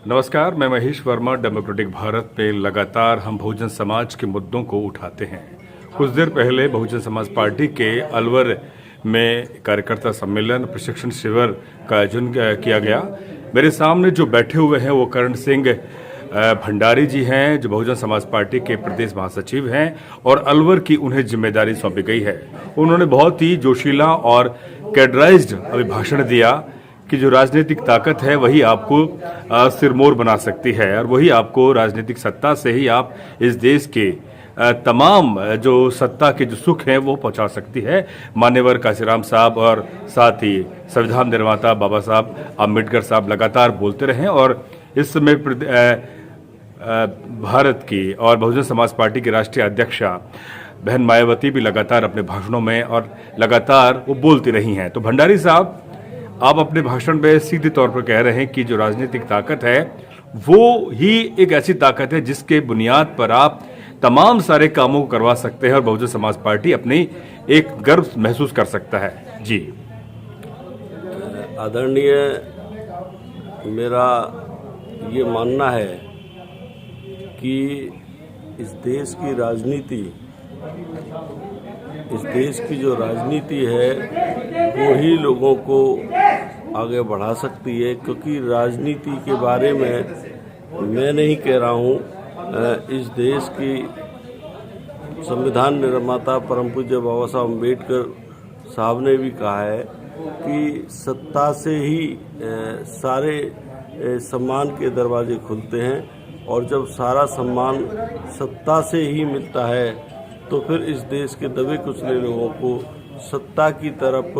नमस्कार, मैं महेश वर्मा। डेमोक्रेटिक भारत में लगातार हम बहुजन समाज के मुद्दों को उठाते हैं। कुछ देर पहले बहुजन समाज पार्टी के अलवर में कार्यकर्ता सम्मेलन प्रशिक्षण शिविर का आयोजन किया गया। मेरे सामने जो बैठे हुए हैं वो करण सिंह भंडारी जी हैं, जो बहुजन समाज पार्टी के प्रदेश महासचिव हैं और अलवर की उन्हें जिम्मेदारी सौंपी गई है। उन्होंने बहुत ही जोशीला और कैडराइज्ड अभिभाषण दिया कि जो राजनीतिक ताकत है वही आपको सिरमौर बना सकती है और वही आपको राजनीतिक सत्ता से ही आप इस देश के तमाम जो सत्ता के जो सुख हैं वो पहुंचा सकती है। मान्यवर काशीराम साहब और साथ ही संविधान निर्माता बाबा साहब अम्बेडकर साहब लगातार बोलते रहे और इस समय भारत की और बहुजन समाज पार्टी की राष्ट्रीय अध्यक्षा बहन मायावती भी लगातार अपने भाषणों में और लगातार वो बोलती रही हैं। तो भंडारी साहब, आप अपने भाषण में सीधे तौर पर कह रहे हैं कि जो राजनीतिक ताकत है वो ही एक ऐसी ताकत है जिसके बुनियाद पर आप तमाम सारे कामों को करवा सकते हैं और बहुजन समाज पार्टी अपनी एक गर्व महसूस कर सकता है। जी आदरणीय, मेरा ये मानना है कि इस देश की राजनीति, इस देश की जो राजनीति है वो ही लोगों को आगे बढ़ा सकती है, क्योंकि राजनीति के बारे में मैं नहीं कह रहा हूँ। इस देश की संविधान निर्माता परम पूज्य बाबा साहब अम्बेडकर साहब ने भी कहा है कि सत्ता से ही सारे सम्मान के दरवाजे खुलते हैं और जब सारा सम्मान सत्ता से ही मिलता है तो फिर इस देश के दबे कुचले लोगों को सत्ता की तरफ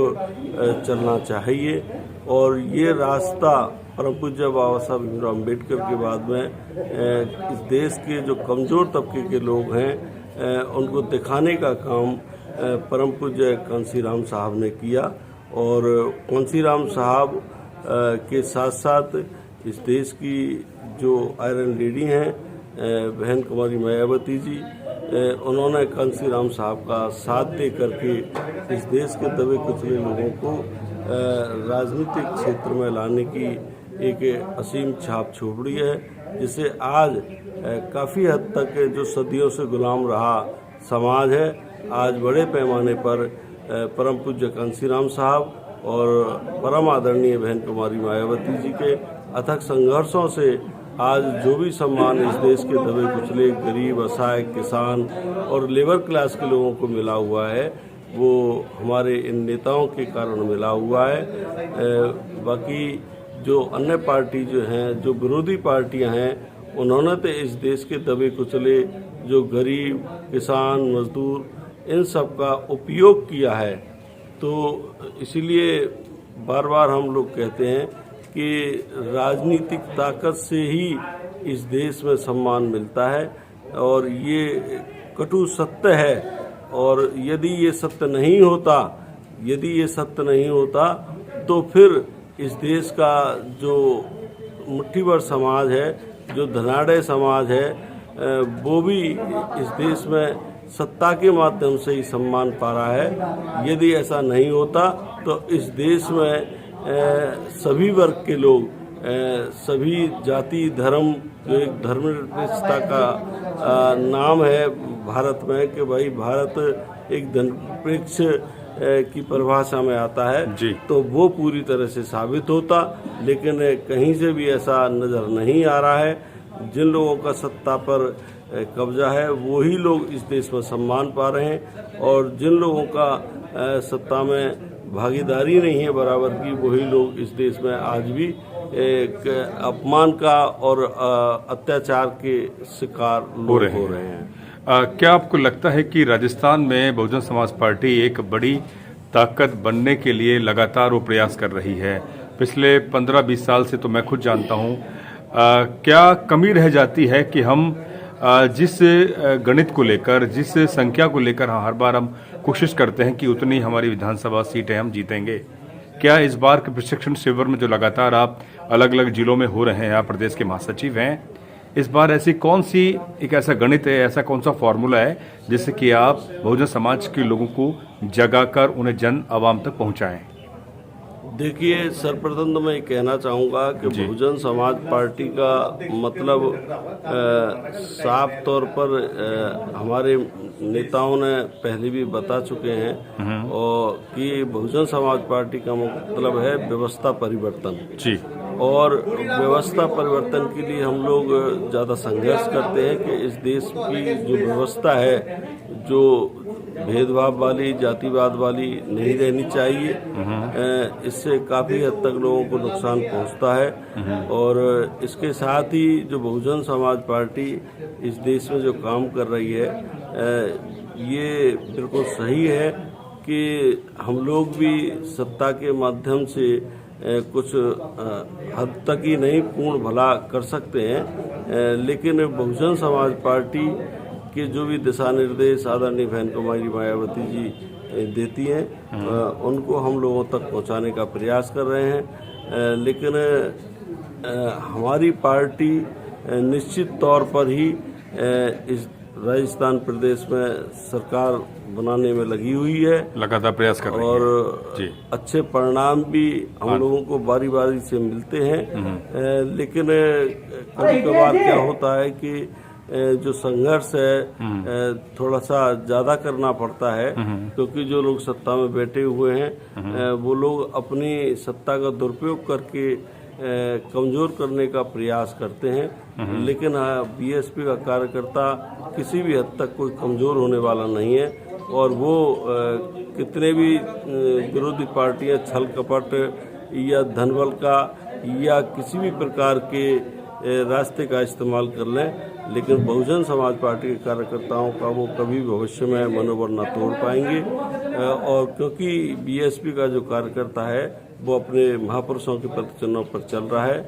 चलना चाहिए। और ये रास्ता परम पूज्य बाबा साहब भीमराव अम्बेडकर के बाद में इस देश के जो कमज़ोर तबके के लोग हैं उनको दिखाने का काम परम पूज्य कांसीराम साहब ने किया। और कांसीराम साहब के साथ साथ इस देश की जो आयरन लेडी हैं बहन कुमारी मायावती जी, उन्होंने कांसीराम साहब का साथ दे करके इस देश के दबे कुचले लोगों को राजनीतिक क्षेत्र में लाने की एक असीम छाप छोड़ी है, जिसे आज काफ़ी हद तक जो सदियों से गुलाम रहा समाज है, आज बड़े पैमाने पर परम पूज्य कांसीराम साहब और परम आदरणीय बहन कुमारी मायावती जी के अथक संघर्षों से आज जो भी सम्मान इस देश के दबे कुचले गरीब, असहाय, किसान और लेबर क्लास के लोगों को मिला हुआ है वो हमारे इन नेताओं के कारण मिला हुआ है। बाकी जो अन्य पार्टी जो हैं, जो विरोधी पार्टियां हैं, उन्होंने तो इस देश के दबे कुचले जो गरीब, किसान, मजदूर, इन सब का उपयोग किया है। तो इसीलिए बार बार हम लोग कहते हैं कि राजनीतिक ताकत से ही इस देश में सम्मान मिलता है और ये कटु सत्य है। और यदि ये सत्य नहीं होता तो फिर इस देश का जो मुट्ठी भर समाज है, जो धनाढ़ समाज है, वो भी इस देश में सत्ता के माध्यम से ही सम्मान पा रहा है। यदि ऐसा नहीं होता तो इस देश में सभी वर्ग के लोग, सभी जाति, धर्म, जो एक धर्मनिरपेक्षता का नाम है भारत में कि भाई भारत एक धर्मनिरपेक्ष की परिभाषा में आता है जी, तो वो पूरी तरह से साबित होता, लेकिन कहीं से भी ऐसा नज़र नहीं आ रहा है। जिन लोगों का सत्ता पर कब्जा है वही लोग इस देश में सम्मान पा रहे हैं और जिन लोगों का सत्ता में भागीदारी नहीं है बराबर की, वही लोग इस देश में आज भी एक अपमान का और अत्याचार के शिकार लोग हो रहे हैं। क्या आपको लगता है कि राजस्थान में बहुजन समाज पार्टी एक बड़ी ताकत बनने के लिए लगातार वो प्रयास कर रही है? पिछले 15-20 साल से तो मैं खुद जानता हूँ। क्या कमी रह जाती है कि हम जिस गणित को लेकर, जिस संख्या को लेकर हर बार हम कोशिश करते हैं कि उतनी हमारी विधानसभा सीटें हम जीतेंगे, क्या इस बार के प्रशिक्षण शिविर में जो लगातार आप अलग अलग जिलों में हो रहे हैं, आप प्रदेश के महासचिव हैं, इस बार ऐसी कौन सी एक ऐसा गणित है, ऐसा कौन सा फॉर्मूला है जिससे कि आप बहुजन समाज के लोगों को जगाकर उन्हें जन आवाम तक पहुंचाएं? देखिए, सर्वप्रथम तो मैं ये कहना चाहूँगा कि बहुजन समाज पार्टी का मतलब साफ तौर पर हमारे नेताओं ने पहले भी बता चुके हैं और कि बहुजन समाज पार्टी का मतलब है व्यवस्था परिवर्तन। जी। और व्यवस्था परिवर्तन के लिए हम लोग ज़्यादा संघर्ष करते हैं कि इस देश की जो व्यवस्था है, जो भेदभाव वाली, जातिवाद वाली नहीं रहनी चाहिए। इससे काफ़ी हद तक लोगों को नुकसान पहुंचता है। और इसके साथ ही जो बहुजन समाज पार्टी इस देश में जो काम कर रही है, ये बिल्कुल सही है कि हम लोग भी सत्ता के माध्यम से कुछ हद तक ही नहीं पूर्ण भला कर सकते हैं, लेकिन बहुजन समाज पार्टी के जो भी दिशा निर्देश आदरणीय बहन कुमारी मायावती जी देती हैं, उनको हम लोगों तक पहुंचाने का प्रयास कर रहे हैं। लेकिन हमारी पार्टी निश्चित तौर पर ही इस राजस्थान प्रदेश में सरकार बनाने में लगी हुई है, लगातार प्रयास कर रही है और अच्छे परिणाम भी हम लोगों को बारी बारी से मिलते हैं। लेकिन कभी कभार क्या होता है कि जो संघर्ष है थोड़ा सा ज्यादा करना पड़ता है, क्योंकि जो लोग सत्ता में बैठे हुए हैं वो लोग अपनी सत्ता का दुरुपयोग करके कमजोर करने का प्रयास करते हैं। लेकिन बीएसपी का कार्यकर्ता किसी भी हद तक कोई कमजोर होने वाला नहीं है, और वो कितने भी विरोधी पार्टियां छल कपट या धनबल का या किसी भी प्रकार के रास्ते का इस्तेमाल कर लें, लेकिन बहुजन समाज पार्टी के कार्यकर्ताओं का वो कभी भविष्य में मनोबल न तोड़ पाएंगे। और क्योंकि बीएसपी का जो कार्यकर्ता है वो अपने महापुरुषों के प्रतिचिह्नों पर चल रहा है,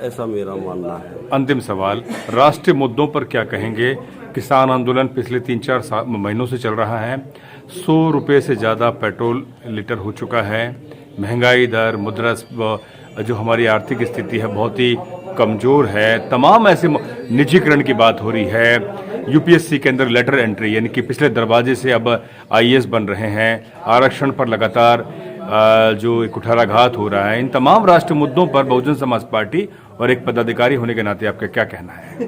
ऐसा मेरा मानना है। अंतिम सवाल, राष्ट्रीय मुद्दों पर क्या कहेंगे? किसान आंदोलन पिछले 3-4 महीनों से चल रहा है। 100 रुपये से ज़्यादा पेट्रोल लीटर हो चुका है। महंगाई दर, मुद्रास्फीति, जो हमारी आर्थिक स्थिति है बहुत ही कमजोर है। तमाम ऐसे निजीकरण की बात हो रही है। यूपीएससी के अंदर लेटर एंट्री, यानी कि पिछले दरवाजे से अब आईएएस बन रहे हैं। आरक्षण पर लगातार जो कुठाराघात हो रहा है। इन तमाम राष्ट्रीय मुद्दों पर बहुजन समाज पार्टी और एक पदाधिकारी होने के नाते आपका क्या कहना है?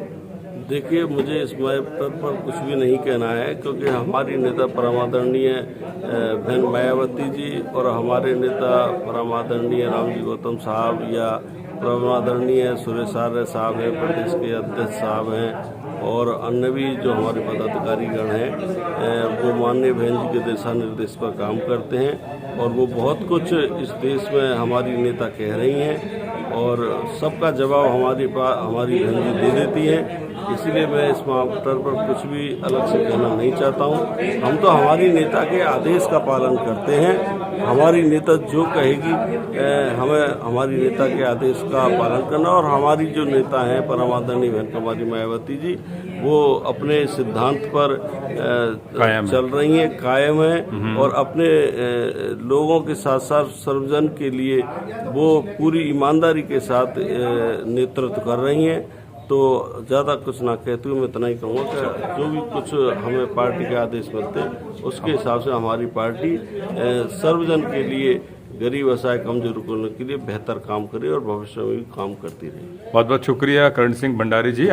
देखिए, मुझे इस मैटर पर कुछ भी नहीं कहना है, क्योंकि हमारी नेता परमादरणीय बहन मायावती जी और हमारे नेता परमादरणीय रामजी गौतम साहब या परमादरणीय सुरेश आर्य साहब हैं, प्रदेश के अध्यक्ष साहब हैं, और अन्य भी जो हमारे पदाधिकारीगण हैं वो माननीय बहन जी के दिशा निर्देश पर काम करते हैं। और वो बहुत कुछ इस देश में हमारी नेता कह रही हैं और सबका जवाब हमारी बहन जी दे देती हैं। इसीलिए मैं इस मैटर पर कुछ भी अलग से कहना नहीं चाहता हूँ। हम तो हमारी नेता के आदेश का पालन करते हैं। हमारी नेता जो कहेगी हमें हमारी नेता के आदेश का पालन करना, और हमारी जो नेता हैं परमादरणीय बहन कुमारी मायावती जी, वो अपने सिद्धांत पर चल रही हैं, कायम हैं, और अपने लोगों के साथ साथ सर्वजन के लिए वो पूरी ईमानदारी के साथ नेतृत्व कर रही हैं। तो ज़्यादा कुछ ना कहते हुए मैं इतना ही कहूँगा कि जो भी कुछ हमें पार्टी के आदेश मिलते हैं उसके हिसाब से हमारी पार्टी सर्वजन के लिए, गरीब असहाय कमजोर लोगों के लिए बेहतर काम करे और भविष्य में भी काम करती रहे। बहुत बहुत शुक्रिया करण सिंह भंडारी जी।